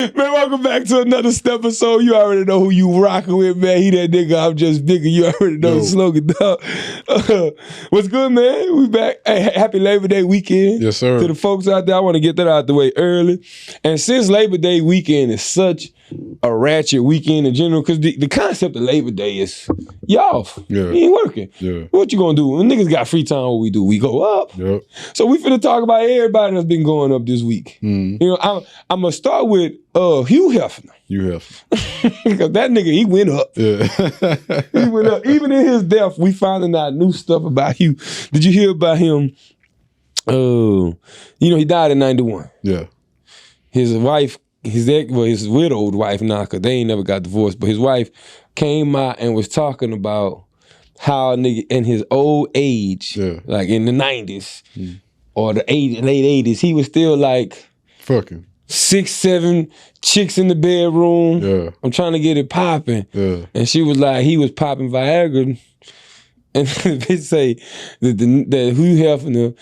Man, welcome back to another episode. You already know who you rocking with, man. He that nigga, I'm just bigger. You already know the slogan, dog. What's good, man? We back. Hey, happy Labor Day weekend. Yes, sir. To the folks out there, I want to get that out the way early. And since Labor Day weekend is such a ratchet weekend in general, because the concept of Labor Day is, you off. Yeah. You ain't working. Yeah. What you gonna do? When niggas got free time, what we do? We go up. Yep. So we finna talk about everybody that's been going up this week. You know, I'm gonna start with Hugh Hefner. Because that nigga, he went up. Yeah. He went up. Even in his death, we finding out new stuff about Hugh. Did you hear about him? He died in 91. Yeah. His wife, his widowed wife now, because they ain't never got divorced, but his wife came out and was talking about how a nigga in his old age, like in the 90s or the late 80s, he was still like fucking 6, 7 chicks in the bedroom. Yeah. I'm trying to get it popping. Yeah. And she was like, he was popping Viagra. And they say that Hugh Hefner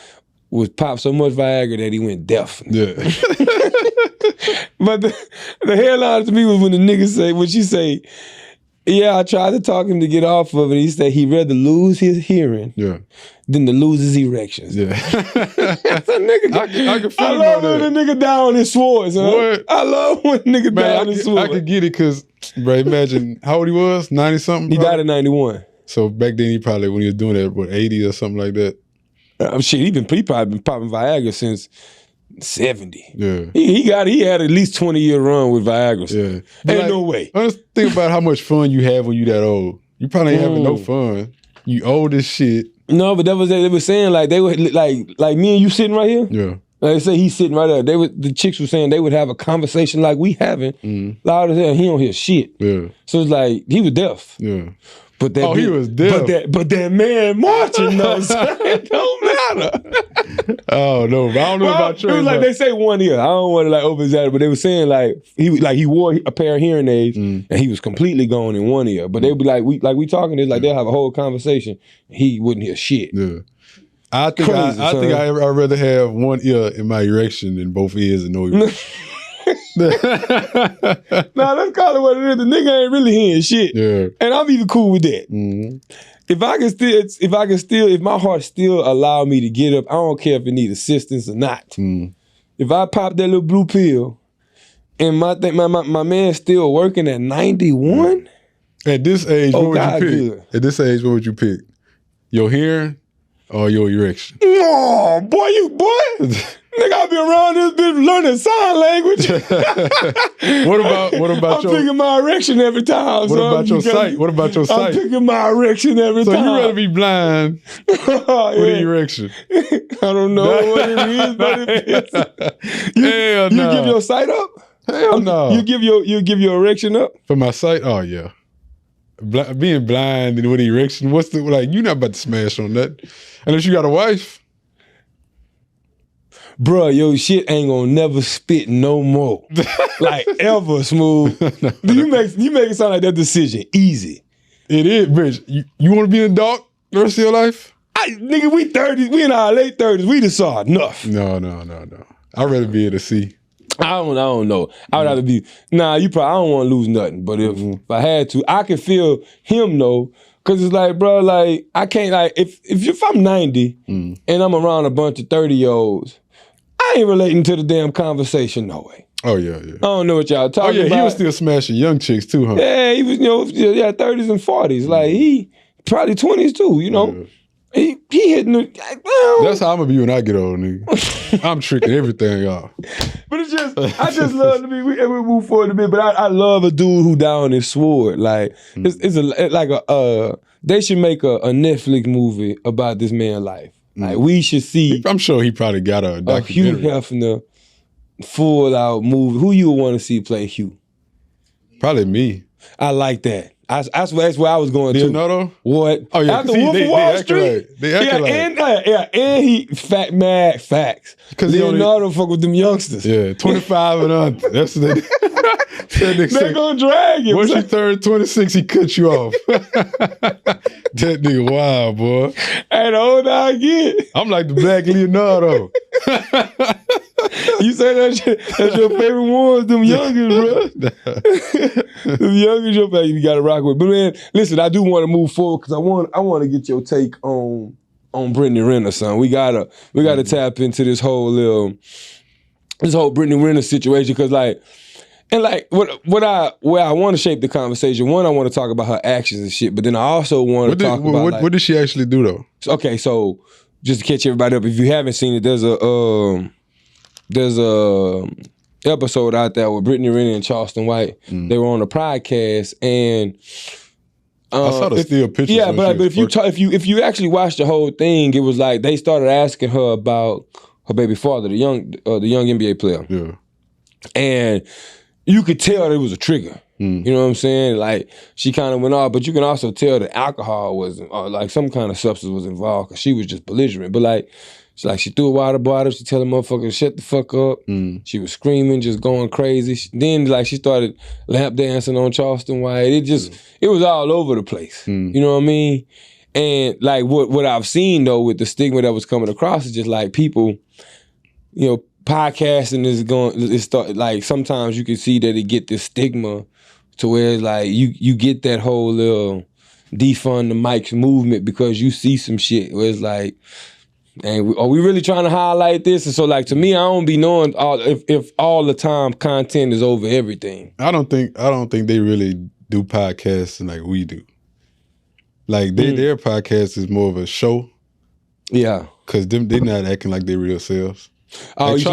was popped so much Viagra that he went deaf. Yeah. But the headline to me was when she say, yeah, I tried to talk him to get off of it. He said he'd rather lose his hearing than to lose his erections. Yeah. That's a nigga. I can feel I love when a nigga down his swords, huh? What? I love when a nigga down his swords. I could get it because, bro, imagine how old he was, 90-something? He died in 91. So back then, when he was doing that, 80 or something like that? Shit, he probably been popping Viagra since 70. Yeah. He had at least 20-year run with Viagra. Yeah. Ain't no way. Just think about how much fun you have when you that old. You probably ain't having no fun. You old as shit. No, but they were saying like they would like me and you sitting right here. Yeah. Like they say he's sitting right there. The chicks were saying they would have a conversation like we having. Loud as hell, he don't hear shit. Yeah. So it's like he was deaf. Yeah. But that he was deaf. But that man marching though, it don't matter. Oh no, but I don't know about Trey. It was like they say 1 ear. I don't want to like over exaggerate, but they were saying like he wore a pair of hearing aids and he was completely gone in 1 ear. But they would be like we talking this like they'll have a whole conversation. He wouldn't hear shit. Yeah. I think I'd rather have 1 ear in my erection than both ears and no erection. Nah, let's call it what it is. The nigga ain't really hearing shit. Yeah. And I'm even cool with that. If my heart still allow me to get up, I don't care if it need assistance or not. If I pop that little blue pill and my man's still working at 91? At this age, what would you pick? Good. At this age, what would you pick? Your hearing or your erection? Oh, boy. Nigga, I be around this bitch learning sign language. What about I'm picking my erection every time. What about your sight? What about your sight? I'm picking my erection every time. So you rather be blind with an erection? I don't know what it is, but it is. You give your sight up? Hell no. You give your erection up? For my sight? Oh yeah. Being blind and with an erection, you're not about to smash on that. Unless you got a wife. Bruh, your shit ain't gonna never spit no more. Like ever, Smooth. No. You make it sound like that decision easy. It is, bitch. You wanna be in the dark the rest of your life? Nigga, we 30s, we in our late 30s, we just saw enough. No. I'd rather be able to see. I don't know. I would rather be, I don't wanna lose nothing. But if I had to, I can feel him though. Cause it's like, bro, like, I can't, like, if I'm 90 and I'm around a bunch of 30-years, I ain't relating to the damn conversation, no way. Oh, yeah. I don't know what y'all talking about. He was still smashing young chicks too, huh? Yeah, he was, 30s and 40s. Like, he probably 20s too, Yeah. He hitting the... That's how I'm gonna be when I get old, nigga. I'm tricking everything off. But it's just, I just love to be, we move forward a bit, but I love a dude who down his sword. Like, they should make a Netflix movie about this man's life. Like, we should see... I'm sure he probably got a documentary. Hugh Hefner full out movie. Who you would want to see play Hugh? Probably me. I like that. That's where I was going to. Leonardo? What? Oh yeah, After Wolf of Wall Street. They acting like. And he mad facts. Because Leonardo fuck with them youngsters. Yeah, 25 and under. That's what they're gonna drag him. Once you turn 26, he cut you off. That nigga wild, boy. Hey, the older I get, I'm like the black Leonardo. You say that's your favorite ones, them youngest, bro. Them youngest, your favorite you gotta rock with. But man, listen, I do want to move forward because I want to get your take on Brittany Renner, son. We gotta tap into this whole Brittany Renner situation because where I want to shape the conversation. One, I want to talk about her actions and shit, but then I also want to talk about what did she actually do though? Okay, so just to catch everybody up, if you haven't seen it, there's a episode out there with Brittany Renner and Charleston White. They were on a podcast and I saw the still pictures. Yeah, but if you actually watch the whole thing, it was like they started asking her about her baby father, the young NBA player. Yeah, and you could tell it was a trigger. You know what I'm saying? Like, she kind of went off, but you can also tell that alcohol was, like some kind of substance was involved because she was just belligerent. But she threw a water bottle. She telling motherfuckers to shut the fuck up. She was screaming, just going crazy. Then she started lap dancing on Charleston White. It was all over the place. You know what I mean? And like what I've seen though with the stigma that was coming across is just like people, you know, podcasting sometimes you can see that it get this stigma to where it's like you get that whole little defund the mics movement because you see some shit where it's like, are we really trying to highlight this? And so like to me, I don't be knowing if all the time content is over everything. I don't think they really do podcasts like we do. Like their podcast is more of a show. Yeah. Cause they're not acting like their real selves. Oh, like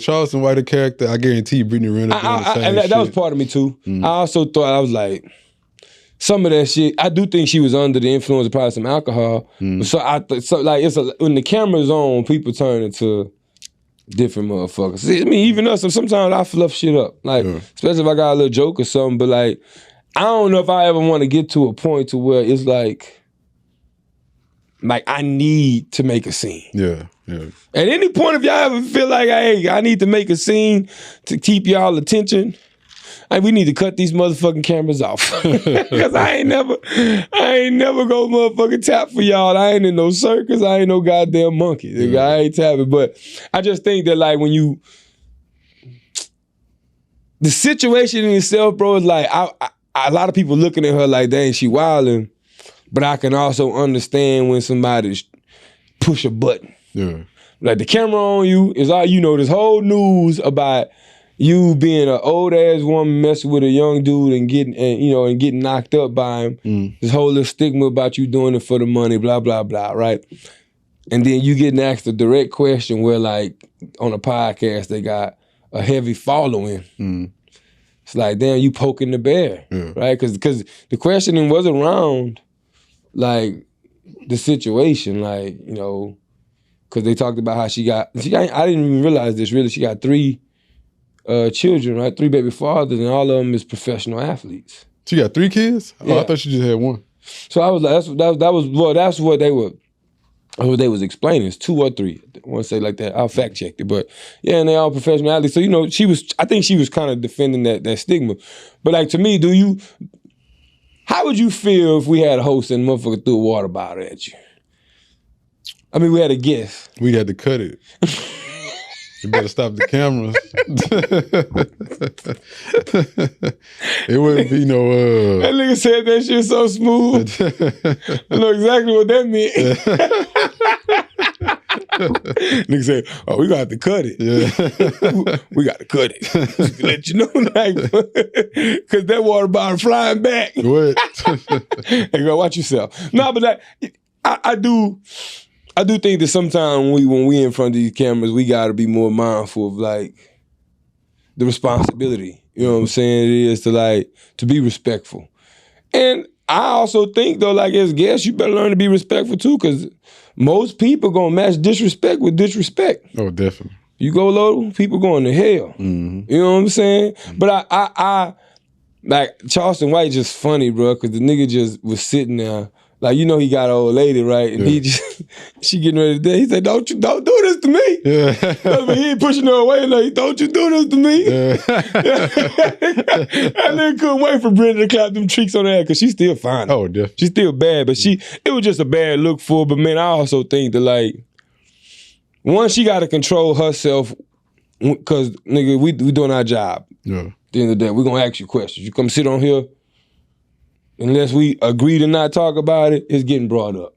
Charleston White, a character. I guarantee Brittany Renner doing the same and that was part of me too. I also thought I was like, some of that shit. I do think she was under the influence of probably some alcohol. So when the camera's on, people turn into different motherfuckers. See, I mean, even us. Sometimes I fluff shit up, especially if I got a little joke or something. But like, I don't know if I ever want to get to a point to where it's like I need to make a scene. Yeah. At any point, if y'all ever feel like, hey, I need to make a scene to keep y'all attention, we need to cut these motherfucking cameras off. Cause I ain't never go motherfucking tap for y'all. I ain't in no circus. I ain't no goddamn monkey. Yeah. I ain't tapping. But I just think that like when the situation in itself, bro, is like a lot of people looking at her like, dang, she wilding. But I can also understand when somebody push a button. Yeah. Like the camera on you is all you know. This whole news about you being an old ass woman messing with a young dude and getting knocked up by him. This whole little stigma about you doing it for the money, blah blah blah, right? And then you getting asked a direct question where like on a podcast they got a heavy following. It's like, damn, you poking the bear, right? Because the questioning was around like the situation, like, you know, because they talked about how she got, I didn't even realize this really, she got 3 children, right? 3 baby fathers, and all of them is professional athletes. She got 3 kids? Oh, yeah. I thought she just had 1. So I was like, that's what they was explaining. It's 2 or 3. I want to say like that. I'll fact check it, but yeah, and they all professional athletes. So you know, I think she was kind of defending that stigma. But like to me, how would you feel if we had a host and a motherfucker threw a water bottle at you? I mean, we had a guest. We had to cut it. You better stop the cameras. It wouldn't be no... That nigga said that shit so smooth. I know exactly what that meant. Nigga said, oh, we got to cut it. Yeah. We got to cut it. Just to let you know, like, because that water bottle flying back. What? Hey, go watch yourself. No, but like, I do think that sometimes when we in front of these cameras, we got to be more mindful of like the responsibility. You know what I'm saying? It is to be respectful. And I also think though, like as guests, you better learn to be respectful too, because most people gonna match disrespect with disrespect. Oh, definitely. You go low, people going to hell. You know what I'm saying? But I like Charleston White just funny, bro, because the nigga just was sitting there. Like, you know, he got an old lady, right? And she getting ready to die. He said, don't do this to me. Yeah. He ain't pushing her away. Like, don't you do this to me. Yeah. That nigga couldn't wait for Brittany to clap them cheeks on her head because she's still fine. Oh, definitely. She's still bad, but it was just a bad look for her. But man, I also think that like, one, she got to control herself because nigga, we doing our job. Yeah. At the end of the day, we're gonna ask you questions. You come sit on here, unless we agree to not talk about it, it's getting brought up.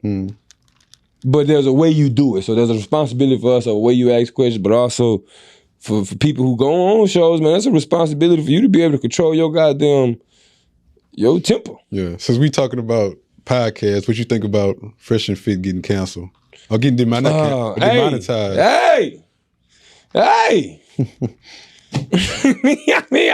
But there's a way you do it. So there's a responsibility for us of the way you ask questions, but also for people who go on shows, man, that's a responsibility for you to be able to control your your temper. Yeah. Since we talking about podcasts, what you think about Fresh and Fit getting canceled? Or getting demonetized? Hey! I mean,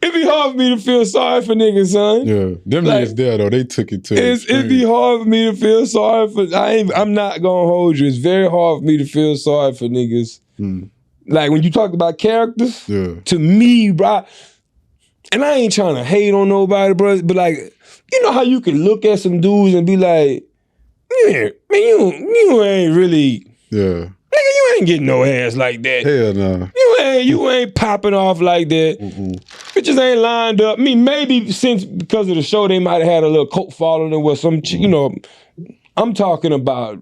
it'd be hard for me to feel sorry for niggas, son. Yeah, them niggas there though, they took it to. It'd be hard for me to feel sorry for. I'm not gonna hold you. It's very hard for me to feel sorry for niggas. Like when you talk about characters, to me, bro. And I ain't trying to hate on nobody, bro. But like, you know how you can look at some dudes and be like, yeah, man, you ain't really. Yeah. Nigga, you ain't getting no ass like that. Hell no. You ain't popping off like that. Bitches ain't lined up. I mean, maybe because of the show, they might have had a little cult following with some, you know. I'm talking about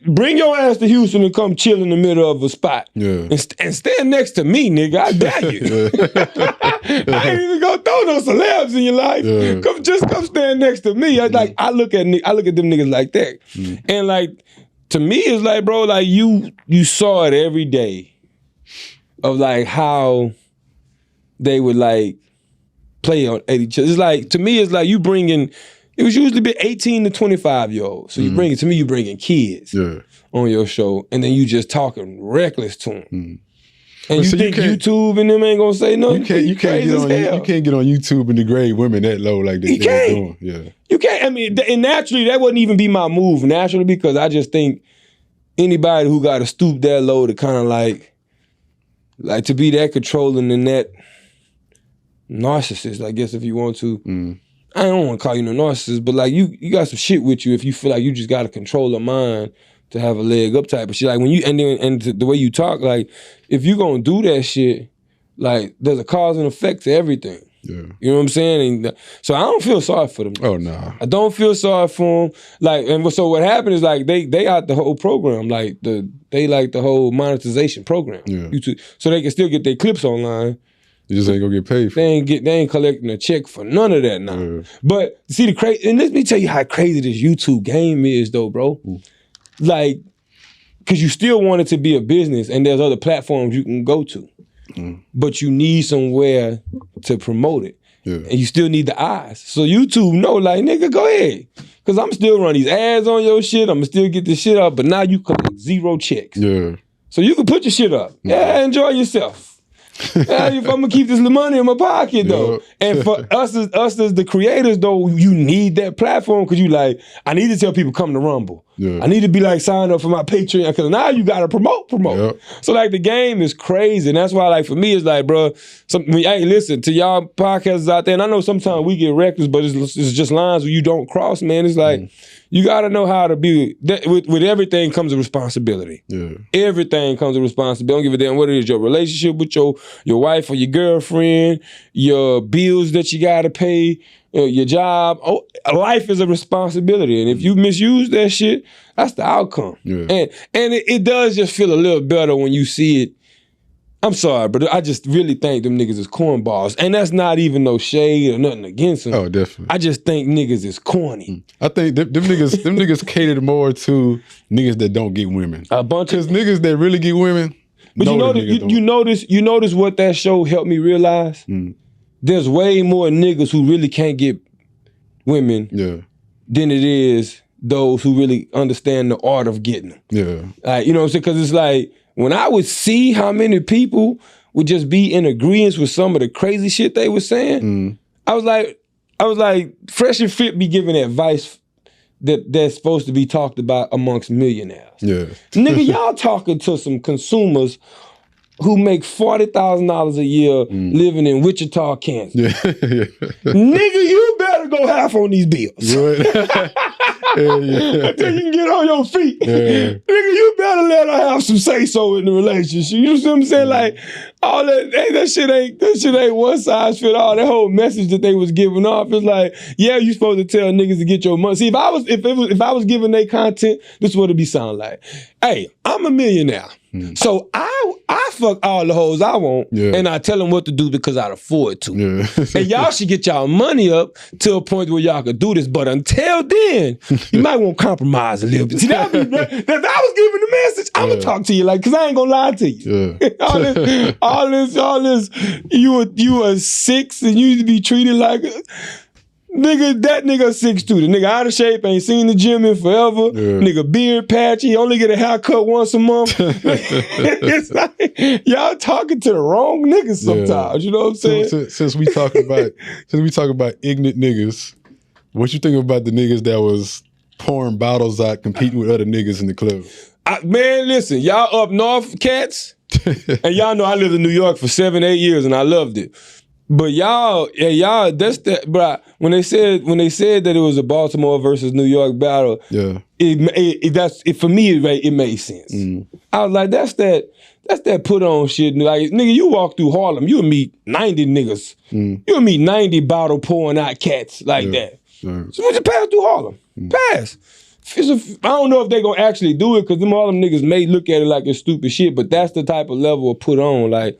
bring your ass to Houston and come chill in the middle of a spot. Yeah. And stand next to me, nigga. I dare you. I ain't even gonna throw no celebs in your life. Yeah. Come stand next to me. I look at them niggas like that. And like, to me, it's like, bro, like you saw it every day of like how they would like play at each other. It's like, to me, it's like you bringing, it was usually be 18 to 25-year-olds. So you bring in kids on your show, and then you just talking reckless to them. And you think YouTube and them ain't gonna say nothing? You can't get on YouTube and degrade women that low like that. You can't. Doing. Yeah. You can't. I mean, and naturally, that wouldn't even be my move naturally, because I just think anybody who got to stoop that low to kind of like to be that controlling and that narcissist, I guess, if you want to. I don't want to call you no narcissist, but like you got some shit with you if you feel like you just got to control a mind to have a leg up type of shit. Like when you, and the way you talk, like if you gonna do that shit, like there's a cause and effect to everything. Yeah. You know what I'm saying? And so I don't feel sorry for them. Oh, no. I don't feel sorry for them. Like, and so what happened is like they out the whole program, like the whole monetization program. Yeah. YouTube, so they can still get their clips online. You just ain't gonna get paid for it. They ain't collecting a check for none of that now. Yeah. But see the crazy, and let me tell you how crazy this YouTube game is though, bro. Like, cause you still want it to be a business and there's other platforms you can go to. But you need somewhere to promote it. Yeah. And you still need the eyes. So YouTube know, like, nigga, go ahead. Cause I'm still run these ads on your shit. I'm gonna still get this shit up, but now you collect 0 checks. Yeah. So you can put your shit up. Yeah, enjoy yourself. If I'm gonna keep this money in my pocket though. And for us as the creators though, you need that platform because you like, I need to tell people come to Rumble. Yeah. I need to be like sign up for my Patreon because now you gotta promote. Yep. So like the game is crazy. And that's why like for me it's like, bro, hey, listen, to y'all podcasters out there, and I know sometimes we get reckless, but it's just lines where you don't cross, man. It's like you gotta know how to be with everything comes a responsibility. Yeah. Everything comes a responsibility. Don't give a damn what it is, your relationship with your wife or your girlfriend, your bills that you gotta pay, your job. Oh, life is a responsibility. And if you misuse that shit, that's the outcome. Yeah. And it does just feel a little better when you see it. I'm sorry, but I just really think them niggas is cornballs. And that's not even no shade or nothing against them. Oh, definitely. I just think niggas is corny. I think them niggas cater more to niggas that don't get women. A bunch of niggas that really get women. But you notice what that show helped me realize? There's way more niggas who really can't get women than it is those who really understand the art of getting them. Yeah. Like, you know what I'm saying? Because it's like, when I would see how many people would just be in agreement with some of the crazy shit they were saying, I was like, Fresh and Fit be giving advice that's supposed to be talked about amongst millionaires. Yeah. Nigga, y'all talking to some consumers who make $40,000 a year living in Wichita, Kansas. Nigga, you better go half on these bills. Until you can get on your feet. Nigga, you better let her have some say-so in the relationship. You know what I'm saying? Like, all that shit ain't one size fit all. That whole message that they was giving off is like, yeah, you supposed to tell niggas to get your money. See, if I was giving they content, this is what it'd be sound like. Hey, I'm a millionaire. So I fuck all the hoes I want, and I tell them what to do because I afford to. And y'all should get y'all money up to a point where y'all could do this. But until then, you might want to compromise a little bit. See, if I was giving the message, I would talk to you because I ain't gonna lie to you. all this, you a 6 and you need to be treated like nigga, that nigga 6'2". The nigga out of shape, ain't seen the gym in forever. Nigga beard patchy, only get a haircut once a month. It's like y'all talking to the wrong niggas sometimes. You know what I'm saying? Since we talk about ignorant niggas, what you think about the niggas that was pouring bottles out, competing with other niggas in the club? Man, listen, y'all up north cats, and y'all know I lived in New York for 7-8 years and I loved it. But y'all, that's that, bro. When they said that it was a Baltimore versus New York battle, for me it made sense. I was like, that's that put on shit. Like, nigga, you walk through Harlem, you'll meet 90 niggas. You'll meet 90 bottle pouring out cats like that. So we just pass through Harlem. Pass. I don't know if they gonna actually do it because them Harlem niggas may look at it like it's stupid shit, but that's the type of level of put on. Like,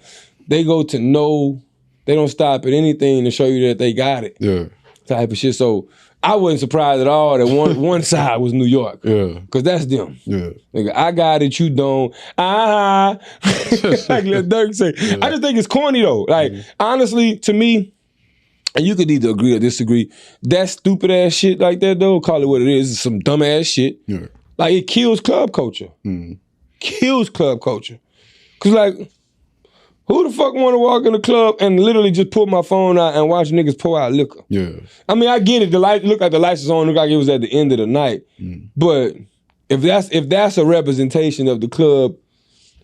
they go to know. They don't stop at anything to show you that they got it. Type of shit. So I wasn't surprised at all that one side was New York. Cause that's them. Nigga, I got it, you don't. Like let Dirk say. I just think it's corny though. Like, honestly, to me, and you could either agree or disagree, that stupid ass shit like that though, call it what it is, it's some dumb ass shit. Like, it kills club culture. Kills club culture. Cause like, who the fuck want to walk in the club and literally just pull my phone out and watch niggas pour out liquor? I mean, I get it. The light look like the lights is on. Look like it was at the end of the night. But if that's a representation of the club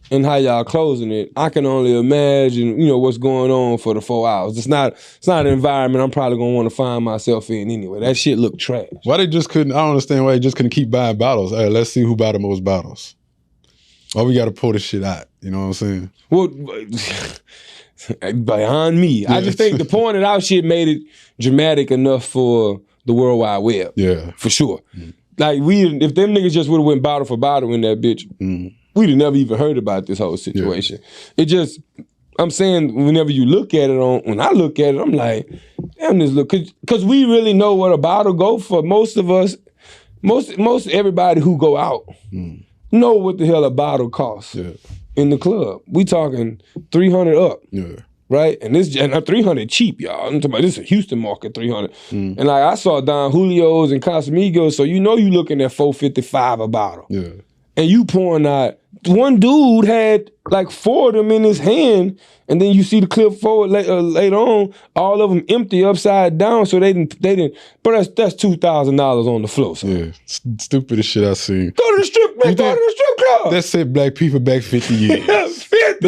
and how y'all closing it, I can only imagine, what's going on for the 4 hours. It's not an environment I'm probably gonna want to find myself in anyway. That shit look trash. Why they just couldn't? I don't understand why they just couldn't keep buying bottles. Hey, let's see who bought the most bottles. Oh, we got to pull this shit out. You know what I'm saying? Well, beyond me. I just think the pouring it out shit made it dramatic enough for the World Wide Web. For sure. Like, if them niggas just would have went bottle for bottle in that bitch, we'd have never even heard about this whole situation. It just, I'm saying, whenever you look at it, when I look at it, I'm like, damn, this look, because we really know what a bottle go for. Most of us, most everybody who go out, know what the hell a bottle costs in the club. We talking 300 up, right? And this 300 cheap, y'all. I'm talking about this is a Houston market 300. And like, I saw Don Julio's and Casamigos, so you looking at $4.55 a bottle. And you pouring out. One dude had like 4 of them in his hand, and then you see the clip forward later on, all of them empty upside down, so they didn't. But that's $2,000 on the floor. So. Stupidest shit I seen. Go to the strip, man. Go to the strip club. That set black people back 50 years. 50.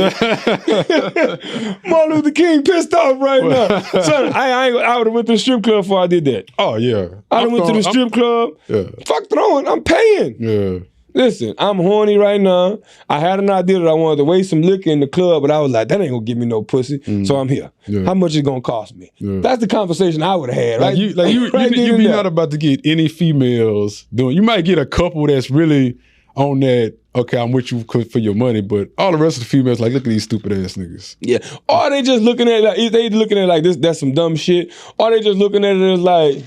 Martin Luther King pissed off right now. Son, I would have went to the strip club before I did that. Oh yeah, I went to the strip club. Fuck throwing. I'm paying. Listen, I'm horny right now. I had an idea that I wanted to waste some liquor in the club, but I was like, that ain't gonna give me no pussy, so I'm here. How much it gonna cost me? That's the conversation I would have had. Right? You be not about to get any females doing. You might get a couple that's really on that. Okay, I'm with you for your money, but all the rest of the females like, look at these stupid ass niggas. Or they just looking at it like this. That's some dumb shit. Or they just looking at it as like,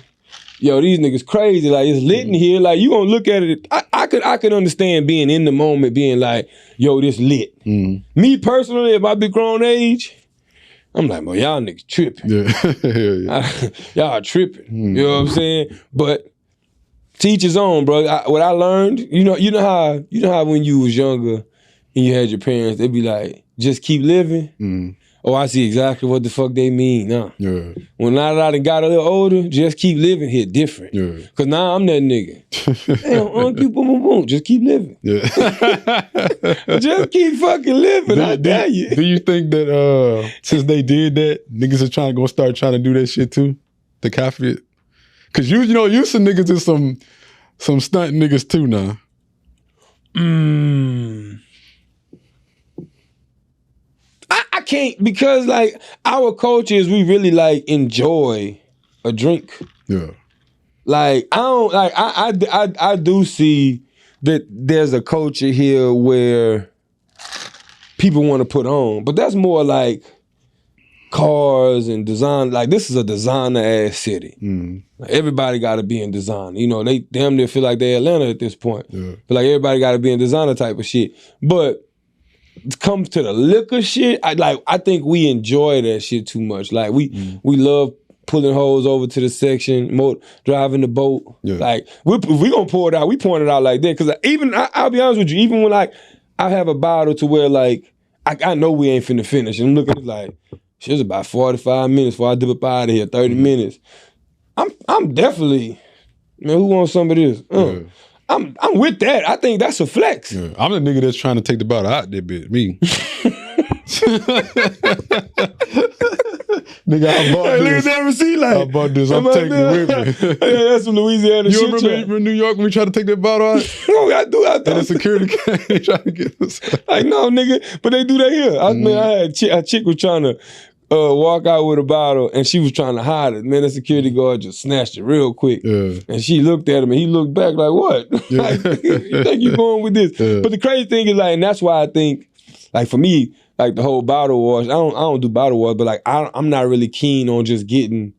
yo, these niggas crazy. Like, it's lit in here. Like, you gonna look at it. I could understand being in the moment, being like, yo, this lit. Me personally, at my big grown age, I'm like, well, y'all niggas tripping. Y'all tripping. You know what I'm saying? But to each his own, bro. What I learned, you know how when you was younger and you had your parents, they'd be like, just keep living. Oh, I see exactly what the fuck they mean now. When now that I done got a little older, just keep living hit different. Cause now I'm that nigga. Damn, boom, boom, boom. Just keep living. Just keep fucking living. I dare you. Do you think that since they did that, niggas are gonna start trying to do that shit too? To copy it? Cause you some niggas is some stunt niggas too now. I can't, because like our culture is we really like enjoy a drink. Like I don't like I do see that there's a culture here where people want to put on. But that's more like cars and design. Like, this is a designer-ass city. Like, everybody got to be in design. You know, they damn near feel like they're Atlanta at this point. But like, everybody got to be in designer type of shit. But it comes to the liquor shit, I think we enjoy that shit too much. Like, we love pulling hoes over to the section, driving the boat. Like, if we gonna pour it out, we pouring it out like that. Cause I'll be honest with you, even when like I have a bottle to where like I know we ain't finna finish, and I'm looking at like shit's about 45 minutes before I dip up out of here, 30 minutes. I'm definitely, man, who wants some of this? I'm with that. I think that's a flex. I'm the nigga that's trying to take the bottle out there, bitch. Me. Nigga, I bought this. Never see like I bought this. I'm taking it with me. That's some Louisiana shit. You remember in New York when we tried to take that bottle out? No, I do. And the security came trying to get us. Like, no, nigga. But they do that here. I had a chick was trying to walk out with a bottle, and she was trying to hide it. Man, the security guard just snatched it real quick. And she looked at him, and he looked back like, what? Like, you think you going with this? But the crazy thing is, like, and that's why I think, like, for me, like the whole bottle wash, I don't do bottle wash, but like I'm not really keen on just getting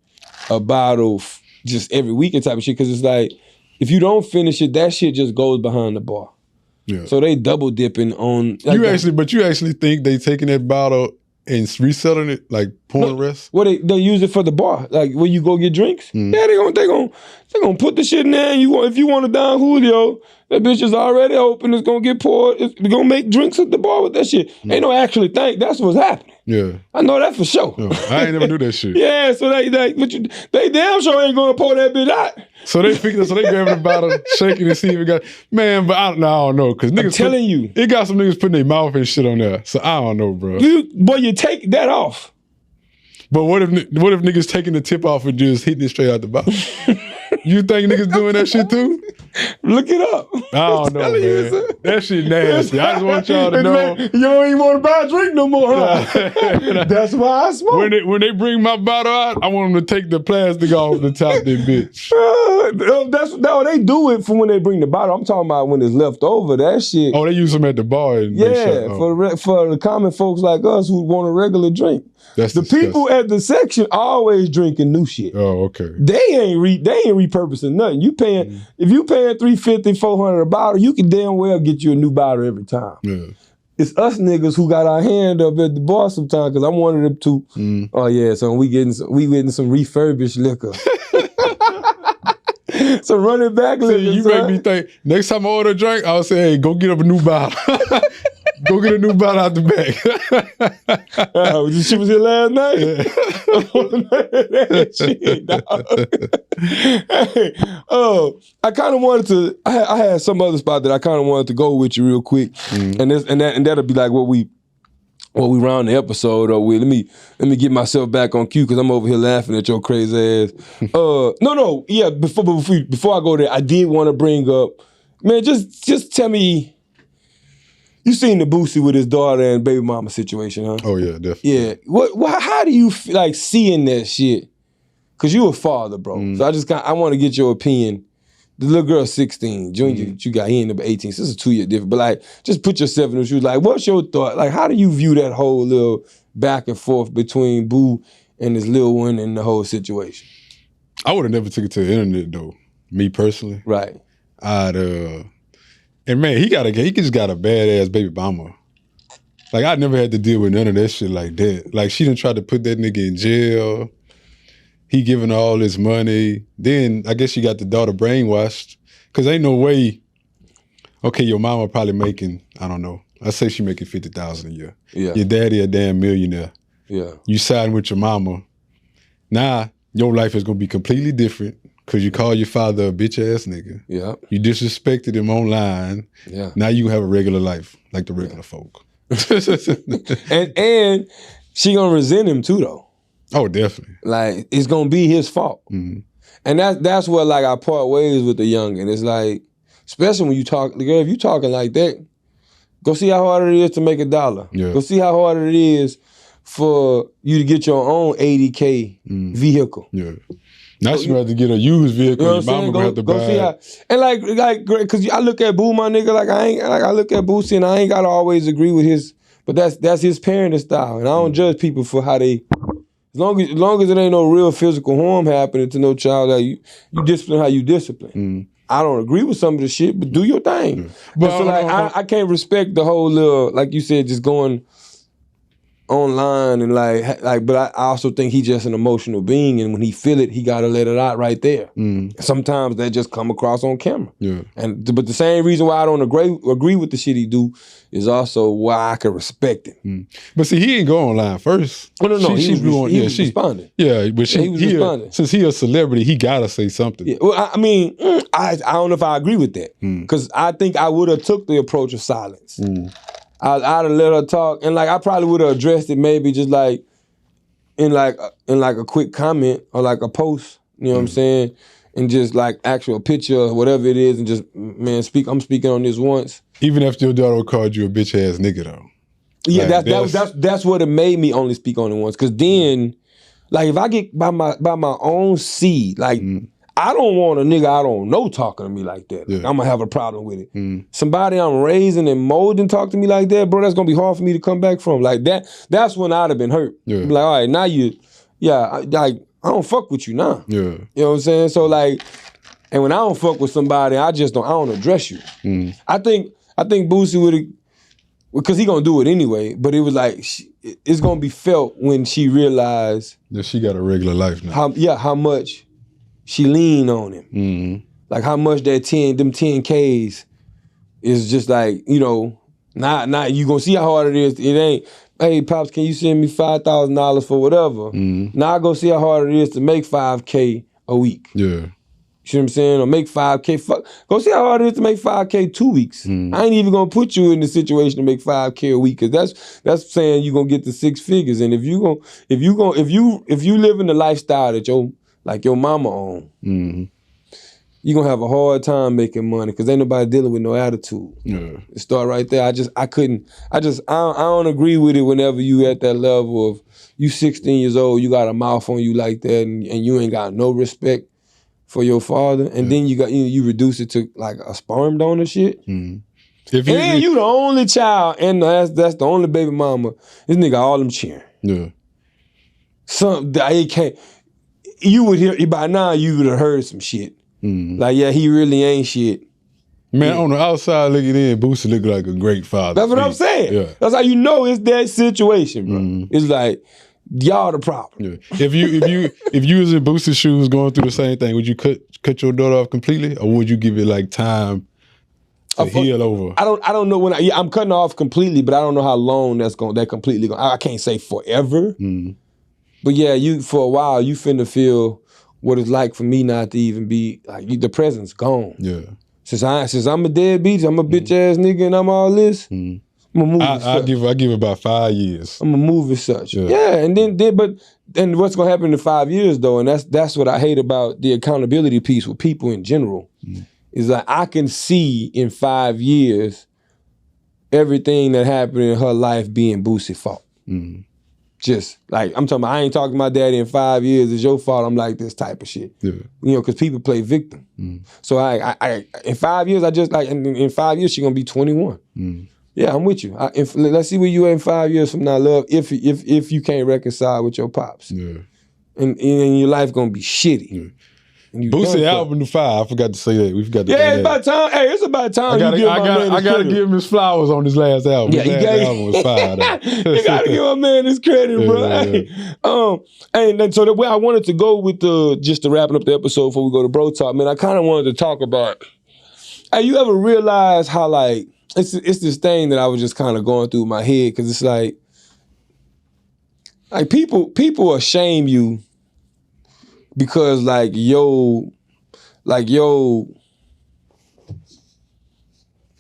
a bottle just every weekend type of shit, because it's like, if you don't finish it, that shit just goes behind the bar. So they double dipping on. Like, you actually think they taking that bottle and reselling it, like pouring the rest? Well, they use it for the bar, like when you go get drinks. Yeah, they gonna put the shit in there. And if you want a Don Julio, that bitch is already open. It's gonna get poured. It's gonna make drinks at the bar with that shit. Ain't no actually think that's what's happening. I know that for sure. I ain't never do that shit. So they damn sure ain't gonna pour that bitch out. So they grabbing the bottle, shaking and see if it got, man, but I don't know, because niggas, I'm telling you, it got some niggas putting their mouth and shit on there. So I don't know, bro. You take that off. But what if niggas taking the tip off and just hitting it straight out the bottle? You think niggas doing that shit too? Look it up. I don't know, man. That shit nasty. I just want y'all to know. You don't even want to buy a drink no more, huh? That's why I smoke. When they bring my bottle out, I want them to take the plastic off the top of that bitch. They do it for when they bring the bottle. I'm talking about when it's left over, that shit. Oh, they use them at the bar. And for the common folks like us who want a regular drink. That's the disgusting. People at the section always drinking new shit. Oh, okay. They ain't repurposing nothing. You paying if you paying $350, $400 a bottle, you can damn well get you a new bottle every time. It's us niggas who got our hand up at the bar sometimes, because I'm one of them too. Oh yeah, so we getting some refurbished liquor. So run it back, liquor. You make me think. Next time I order a drink, I'll say, "Hey, go get up a new bottle." Go get a new bottle out the bag. She was here last night. I kind of wanted to. I had some other spot that I kind of wanted to go with you real quick, and that'll be like what we round the episode up with. Let me get myself back on cue, because I'm over here laughing at your crazy ass. Yeah. Before I go there, I did want to bring up, man. Just tell me. You seen the Boosie with his daughter and baby mama situation, huh? Oh yeah, definitely. Yeah. How do you like seeing that shit? Cause you a father, bro. So I want to get your opinion. The little girl's 16. Junior, you got he ain't 18. So this is a 2-year difference. But like, just put yourself in the shoes. Like, what's your thought? Like, how do you view that whole little back and forth between Boo and his little one and the whole situation? I would have never took it to the internet though. Me personally, right? And man, he just got a badass baby mama. Like, I never had to deal with none of that shit like that. Like, she done tried to put that nigga in jail. He giving her all his money. Then I guess she got the daughter brainwashed. Cause ain't no way. Okay, your mama probably making, I don't know. I say she making $50,000 a year. Yeah. Your daddy a damn millionaire. Yeah. You siding with your mama. Now your life is gonna be completely different. Cause you call your father a bitch ass nigga. Yeah. You disrespected him online. Yeah. Now you have a regular life like the regular folk. and she gonna resent him too though. Oh, definitely. Like, it's gonna be his fault. And that's where like I part ways with the youngin'. It's like, especially when you talk, girl, if you talking like that, go see how hard it is to make $1. Yeah. Go see how hard it is for you to get your own $80K vehicle. Yeah. Now she have to get a used vehicle. You know your mama gonna have to buy see how, and like, cause I look at Boo, my nigga, I look at Boosie, and I ain't gotta always agree with his But that's his parenting style, and I don't judge people for how they. As long as it ain't no real physical harm happening to no child, like you discipline how you discipline. I don't agree with some of the shit, but do your thing. But so like I can't respect the whole little, like you said, just going online and like. But I also think he's just an emotional being, and when he feel it, he gotta let it out right there. Sometimes that just come across on camera. Yeah. But the same reason why I don't agree with the shit he do is also why I can respect it. But see, he ain't go online first. Oh, no, he was responding. Yeah, but he was responding. Since he a celebrity, he gotta say something. Yeah, well, I mean, I don't know if I agree with that because I think I would have took the approach of silence. I'd have let her talk, and like I probably would have addressed it maybe just like in a quick comment or like a post. You know what I'm saying? And just like actual picture or whatever it is, and just I'm speaking on this once. Even if your daughter called you a bitch ass nigga though. Yeah, like, that's what it made me only speak on it once. Cause then, like if I get by my own seed, like I don't want a nigga I don't know talking to me like that. Yeah. I'm gonna have a problem with it. Somebody I'm raising and molding talk to me like that, bro, that's gonna be hard for me to come back from. Like that's when I'd have been hurt. Yeah. Like, all right, now I don't fuck with you now. Yeah. You know what I'm saying? So like, and when I don't fuck with somebody, I don't address you. I think Boosie would've, because he gonna do it anyway, but it was like, it's gonna be felt when she realized that she got a regular life now. How much she leaned on him. Like how much them 10Ks is just like, you know, not you gonna see how hard it is. It ain't, hey Pops, can you send me $5,000 for whatever? Now I go see how hard it is to make $5K a week. Yeah. You see what I'm saying? Or make $5K. Go see how hard it is to make $5K 2 weeks. I ain't even gonna put you in the situation to make $5K a week, because that's saying you gonna get to 6 figures. And if you live in the lifestyle that your mama own, you gonna have a hard time making money because ain't nobody dealing with no attitude. Yeah. It start right there. I don't agree with it whenever you at that level of you 16 years old, you got a mouth on you like that, and you ain't got no respect for your father, and then you reduce it to like a sperm donor shit. And you the only child, and that's the only baby mama. This nigga all them cheering. Yeah. He can't. You would hear by now. You would have heard some shit. Like, yeah, he really ain't shit. Man, on the outside looking in, Boosie look like a great father. That's what I'm saying. Yeah. That's how you know it's that situation, bro. It's like, y'all the problem. Yeah. If you was in Boosie's shoes going through the same thing, would you cut your daughter off completely, or would you give it like time to heal over? I don't know when I'm cutting off completely, but I don't know how long that completely going. I can't say forever. But yeah, for a while you finna feel what it's like for me not to even be like the present's gone. Yeah. Since I'm a deadbeat, I'm a bitch ass nigga, and I'm all this. I'm gonna move. I give about 5 years. I'm gonna move as such. Yeah, and then what's gonna happen in 5 years though, and that's what I hate about the accountability piece with people in general, is like I can see in 5 years everything that happened in her life being Boosie's fault. Just like I'm talking about, I ain't talking to my daddy in 5 years. It's your fault. I'm like this type of shit. Yeah. You know, because people play victim. So I in 5 years, in 5 years she gonna be 21. Yeah, I'm with you. Let's see where you at in 5 years from now, love. If you can't reconcile with your pops, and your life gonna be shitty. Yeah. Boosie album 5. I forgot to say that. We forgot to say it's about time. Hey, it's about time. I gotta give him his flowers on his last album. Yeah, his last album was 5. You gotta give my man his credit, bro. And so the way I wanted to go with just to wrapping up the episode before we go to Bro Talk, man, I kind of wanted to talk about. Hey, you ever realize how like it's this thing that I was just kind of going through my head, because it's like people shame you. Because like yo,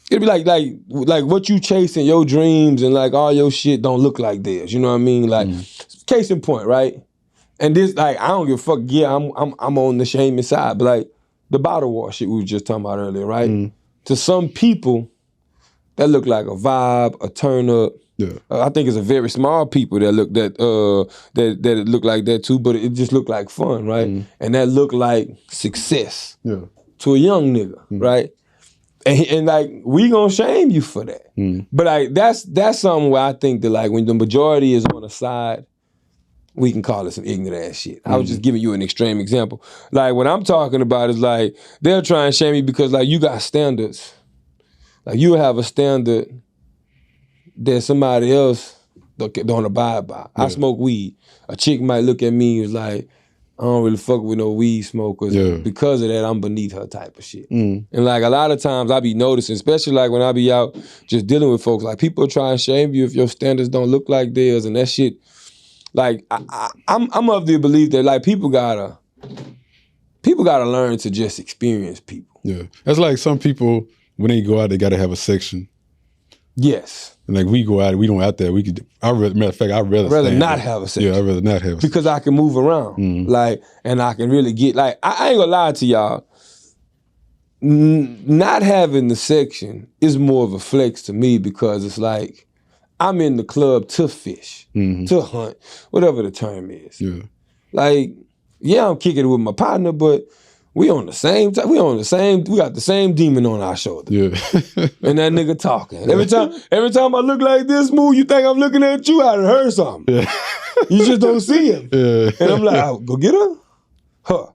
it'd be like what you chasing, your dreams and like all your shit don't look like theirs. You know what I mean? Like case in point, right? And this like I don't give a fuck. Yeah, I'm on the shaming side, but like the bottle wash shit we were just talking about earlier, right? To some people, that look like a vibe, a turn up. Yeah. I think it's a very small people that look that look like that too, but it just look like fun, right? And that look like success to a young nigga, right? And like, we gonna shame you for that. But like, that's something where I think that like, when the majority is on the side, we can call it some ignorant ass shit. I was just giving you an extreme example. Like, what I'm talking about is like, they'll try and shame you because like, you got standards. Like, you have a standard that somebody else don't abide by. I smoke weed. A chick might look at me and was like, I don't really fuck with no weed smokers. Because of that, I'm beneath her type of shit. And like, a lot of times I be noticing, especially like when I be out just dealing with folks, like, people try and shame you if your standards don't look like theirs, and that shit. Like, I'm of the belief that like, people gotta learn to just experience people. Yeah, that's like some people, when they go out, they gotta have a section. Yes. And like, we go out, we don't out there. We could. Matter of fact, I'd rather not have a section. Yeah, I'd rather not have a section. Because I can move around, like, and I can really get like. I ain't gonna lie to y'all. Not having the section is more of a flex to me because it's like, I'm in the club to fish, to hunt, whatever the term is. Yeah. Like, yeah, I'm kicking it with my partner, but we on the same time. We got the same demon on our shoulder. Yeah. And that nigga talking. Every time I look like this, move, you think I'm looking at you, I done heard something. Yeah. You just don't see him. Yeah. And I'm like, oh, go get her? Huh.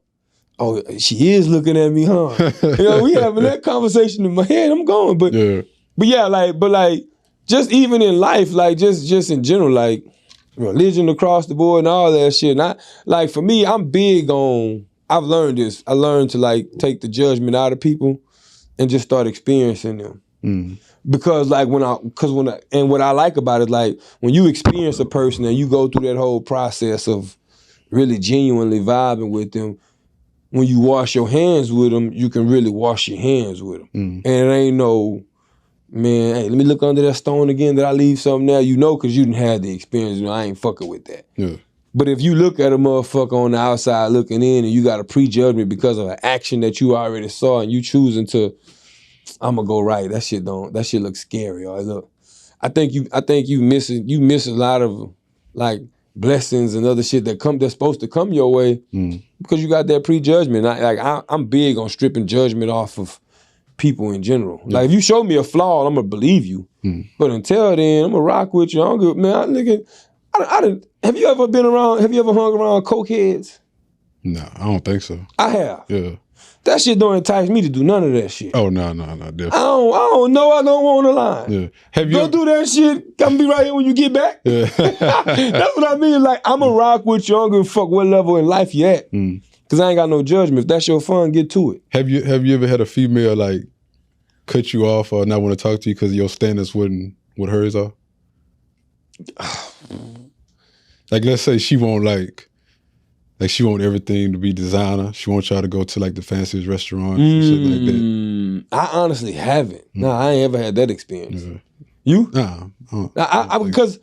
Oh, she is looking at me, huh? You know, we having that conversation in my head. I'm going, but yeah, just even in life, like just in general, like religion across the board and all that shit. And like, for me, I'm big on. I've learned this. I learned to like take the judgment out of people and just start experiencing them. Because like what I like about it, like when you experience a person and you go through that whole process of really genuinely vibing with them, when you wash your hands with them, you can really wash your hands with them. And it ain't no, man, hey, let me look under that stone again. Did I leave something there? You know, because you didn't have the experience. You know, I ain't fucking with that. Yeah. But if you look at a motherfucker on the outside looking in and you got a prejudgment because of an action that you already saw and you choosing to, I'm gonna go right. That shit looks scary. Or look, I think you miss a lot of like blessings and other shit that's supposed to come your way because you got that prejudgment. I'm big on stripping judgment off of people in general. Yeah. Like, if you show me a flaw, I'm gonna believe you. But until then, I'm gonna rock with you. I don't give, man. Have you ever hung around cokeheads? No, I don't think so. I have. Yeah. That shit don't entice me to do none of that shit. Oh, no, definitely. I don't know. I don't want to lie. Yeah. Go do that shit. Come be right here when you get back. Yeah. That's what I mean. Like, I'm going to rock with you. I don't give a fuck what level in life you at. Because I ain't got no judgment. If that's your fun, get to it. Have you ever had a female, like, cut you off or not want to talk to you because your standards wasn't what hers are? Like, let's say she won't she want everything to be designer. She wants y'all to go to like the fanciest restaurants and shit like that. I honestly haven't. No, I ain't ever had that experience. Yeah. You? Nah. Because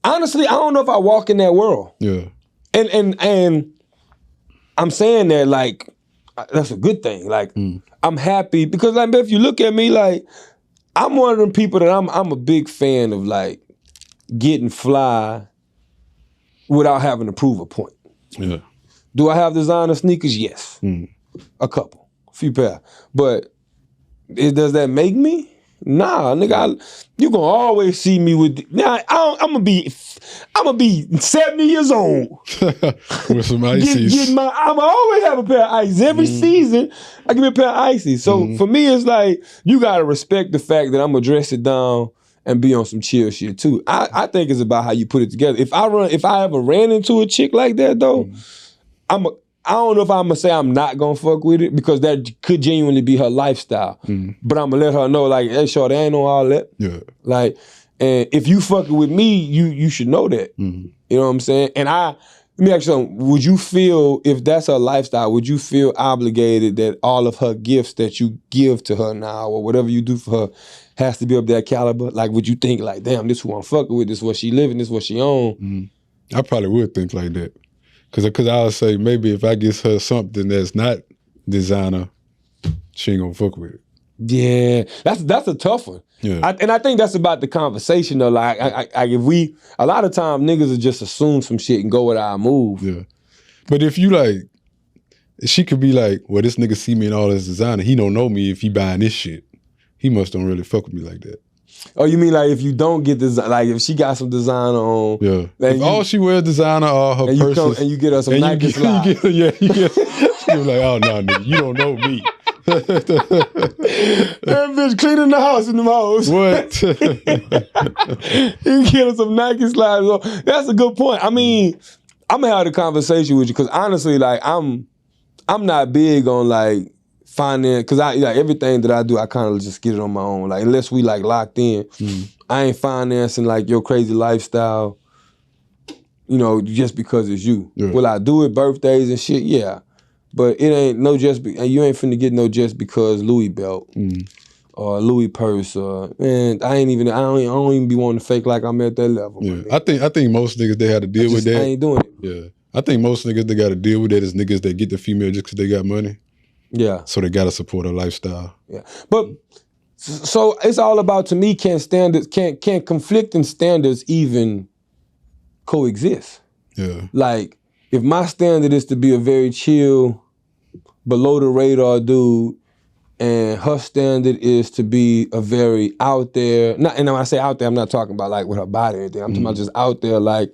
honestly, I don't know if I walk in that world. Yeah. And I'm saying that like that's a good thing. Like I'm happy because like if you look at me, like I'm one of them people that I'm a big fan of like getting fly without having to prove a point. Yeah. Do I have designer sneakers? Yes. A couple. A few pair. But does that make me? Nah, nigga, you gonna always see me with. Nah, I'm gonna be 70 years old with some ices. I'm always have a pair of ices every season. I give me a pair of ices. So for me, it's like you gotta respect the fact that I'm gonna dress it down and be on some chill shit too. I think it's about how you put it together. If I ever ran into a chick like that though, I don't know if I'm gonna say I'm not gonna fuck with it because that could genuinely be her lifestyle. But I'm gonna let her know, like, hey, shorty, I ain't know all that. Yeah. Like, and if you fucking with me, you should know that. You know what I'm saying? And let me ask you something. Would you feel, if that's her lifestyle, would you feel obligated that all of her gifts that you give to her now or whatever you do for her has to be of that caliber? Like, would you think like, damn, this who I'm fucking with, this is what she living, this is what she own? I probably would think like that. Cause I would say maybe if I get her something that's not designer, she ain't gonna fuck with it. Yeah, that's a tough one. Yeah. And I think that's about the conversation though. Like, a lot of times niggas will just assume some shit and go with our move. Yeah. But if you like, she could be like, well, this nigga see me in all this designer. He don't know me if he buying this shit. He must don't really fuck with me like that. Oh, you mean like if you don't get design, like if she got some designer on, yeah. If all she wears designer or her purses, and you get her some Nike slides. You get she be like, oh no, nigga, you don't know me. That bitch cleaning the house in the house. What? You get her some Nike slides on. That's a good point. I mean, I'm gonna have a conversation with you because honestly, like I'm not big on like finance, because I like everything that I do, I kind of just get it on my own. Like unless we like locked in, I ain't financing like your crazy lifestyle, you know, just because it's you. Yeah. Will I do it birthdays and shit? Yeah, but it ain't no just. You ain't finna get no just because Louis belt or Louis purse. Or man, I don't even be wanting to fake like I'm at that level. Yeah, I think most niggas they had to deal with that. I ain't doing it. Yeah, I think most niggas they got to deal with that is niggas that get the female just because they got money. Yeah. So they gotta support her lifestyle. Yeah. But so it's all about, to me, can conflicting standards even coexist? Yeah. Like if my standard is to be a very chill, below the radar dude, and her standard is to be a very out there, and when I say out there, I'm not talking about like with her body or anything. I'm talking about just out there, like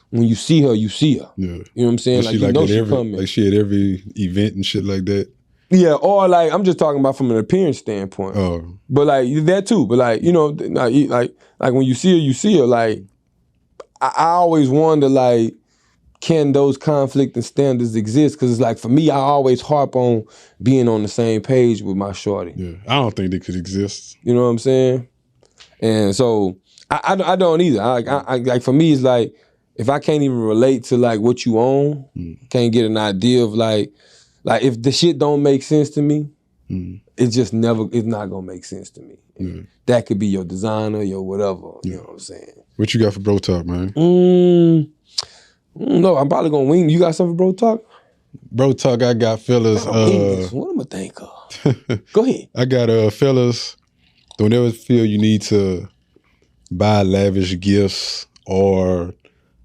when you see her, you see her. Yeah. You know what I'm saying? Like you know she coming. Like she at every event and shit like that. Yeah, or like I'm just talking about from an appearance standpoint. Oh. But like that too. But like, you know, like when you see her, you see her. Like I always wonder, like, can those conflicting standards exist? Because it's like for me, I always harp on being on the same page with my shorty. Yeah, I don't think they could exist. You know what I'm saying? And so I don't either. I like for me, it's like if I can't even relate to like what you own, can't get an idea of like if the shit don't make sense to me, it's not gonna make sense to me. Yeah. That could be your designer, your whatever. You know what I'm saying? What you got for Bro Talk, man? No, I'm probably gonna wing. You got something for Bro Talk? Bro Talk, I got fellas. What am I think of? Go ahead. I got fellas. Don't ever feel you need to buy lavish gifts or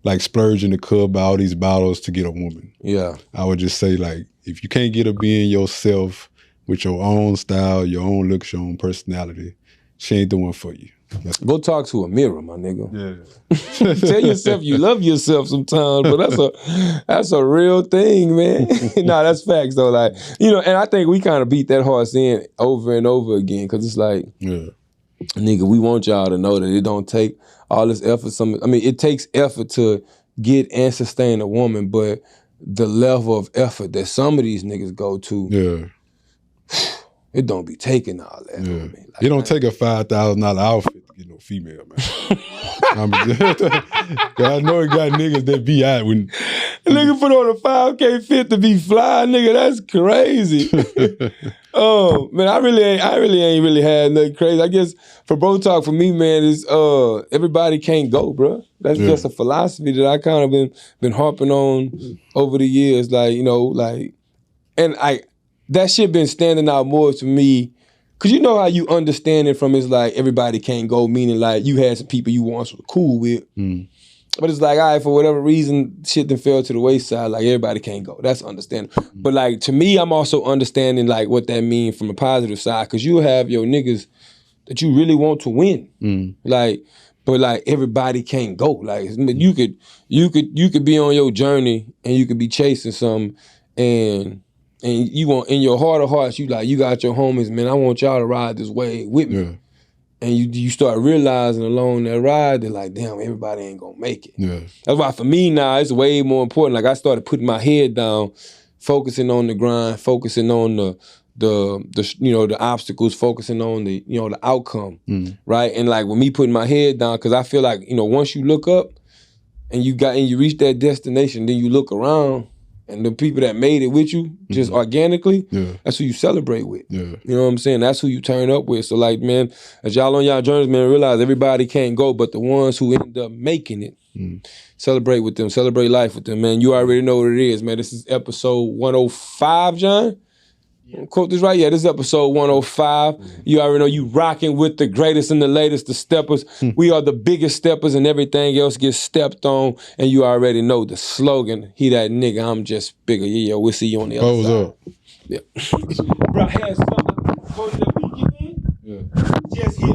like splurge in the club, buy all these bottles to get a woman. Yeah. I would just say, like, if you can't get her being yourself with your own style, your own looks, your own personality, she ain't the one for you. Go talk to a mirror, my nigga. Yeah. Tell yourself you love yourself sometimes, but that's a real thing, man. Nah, that's facts though. Like, you know, and I think we kind of beat that horse in over and over again, because it's like, nigga, we want y'all to know that it don't take all this effort. It takes effort to get and sustain a woman, but the level of effort that some of these niggas go to, it don't be taking all that. Yeah. Like, it don't take a $5,000 outfit to get no female, man. I know it got niggas that be out when a nigga put on a 5K fit to be fly, nigga. That's crazy. Oh man, I really ain't really had nothing crazy. I guess for Bro Talk, for me, man, is everybody can't go, bro. That's just a philosophy that I kind of been harping on over the years. Like, you know, like, and that shit been standing out more to me. Cause you know how you understand it from, it's like everybody can't go, meaning like you had some people you once were cool with. But it's like, all right, for whatever reason, shit done fell to the wayside, like everybody can't go. That's understandable. But like, to me, I'm also understanding like what that means from a positive side, cause you have your niggas that you really want to win. Like, but like everybody can't go. Like you could be on your journey and you could be chasing something, and you want, in your heart of hearts, you got your homies, man, I want y'all to ride this way with me. Yeah. And you start realizing along that ride that like, damn, everybody ain't gonna make it. Yeah. That's why for me now, it's way more important. Like I started putting my head down, focusing on the grind, focusing on the obstacles, focusing on the outcome, right? And like with me putting my head down, because I feel like, once you look up and you reach that destination, then you look around, and the people that made it with you, just organically, that's who you celebrate with. Yeah. You know what I'm saying? That's who you turn up with. So like, man, as y'all on y'all journeys, man, realize everybody can't go, but the ones who end up making it, celebrate with them, celebrate life with them, man. You already know what it is, man. This is episode 105, John? Quote this right. Yeah, this is episode 105. You already know you rocking with the greatest and the latest, the steppers. We are the biggest steppers, and everything else gets stepped on. And you already know the slogan. He that nigga, I'm just bigger. Yeah, we'll see you on the other side. Up. Yeah. Bro, has something. Before the weekend, just hit